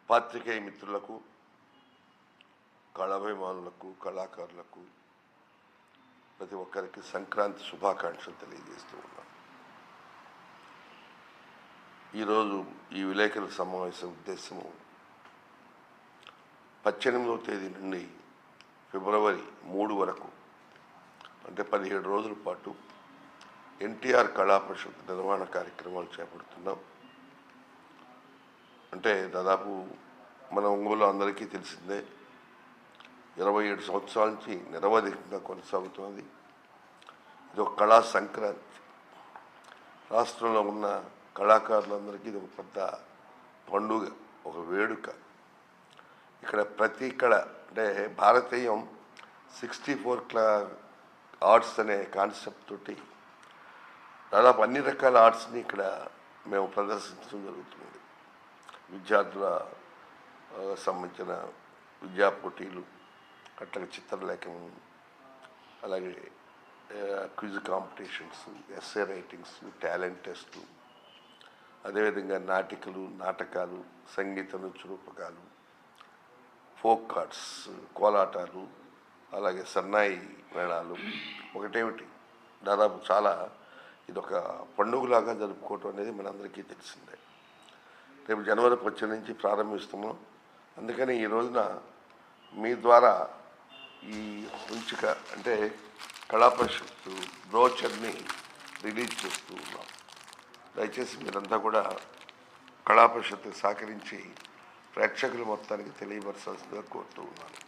పాత్రికేయ మిత్రులకు, కళాభిమానులకు, కళాకారులకు ప్రతి ఒక్కరికి సంక్రాంతి శుభాకాంక్షలు తెలియజేస్తూ ఉన్నాం. ఈరోజు ఈ విలేకరుల సమావేశం ఉద్దేశము 18వ తేదీ నుండి ఫిబ్రవరి 3 వరకు అంటే 17 రోజుల పాటు ఎన్టీఆర్ కళా పరిషత్ నిర్వహణ కార్యక్రమాలు చేపడుతున్నాం. అంటే దాదాపు మన ఒంగోలు అందరికీ తెలిసిందే, 27 సంవత్సరాల నుంచి నిరవధికంగా కొనసాగుతున్నది. ఇది ఒక కళా సంక్రాంతి. రాష్ట్రంలో ఉన్న కళాకారులందరికీ ఇది ఒక పెద్ద పండుగ, ఒక వేడుక. ఇక్కడ ప్రతి కళ అంటే భారతీయం 64 ఆర్ట్స్ అనే కాన్సెప్ట్ తోటి దాదాపు అన్ని రకాల ఆర్ట్స్ని ఇక్కడ మేము ప్రదర్శించడం జరుగుతుంది. విద్యార్థుల సంబంధించిన విద్యా పోటీలు, అట్లాగే చిత్రలేఖనం, అలాగే quiz competitions, essay writings, talent టెస్టులు, అదేవిధంగా నాటికలు, నాటకాలు, సంగీత నృత్య రూపకాలు, ఫోక్ ఆర్ట్స్, కోలాటాలు, అలాగే సన్నాయి మేళాలు. ఒకటేమిటి దాదాపు చాలా ఇదొక పండుగలాగా జరుపుకోవటం అనేది మనందరికీ తెలిసిందే. రేపు జనవరి 18 నుంచి ప్రారంభిస్తున్నాం. అందుకని ఈ రోజున మీ ద్వారా ఈ ఉంచిక అంటే కళా పరిషత్ బ్రోచర్ని రిలీజ్ చేస్తూ ఉన్నాం. దయచేసి మీరంతా కూడా కళా పరిషత్తుకు సహకరించి ప్రేక్షకుల మొత్తానికి తెలియపరచాల్సిందిగా కోరుతూ ఉన్నాను.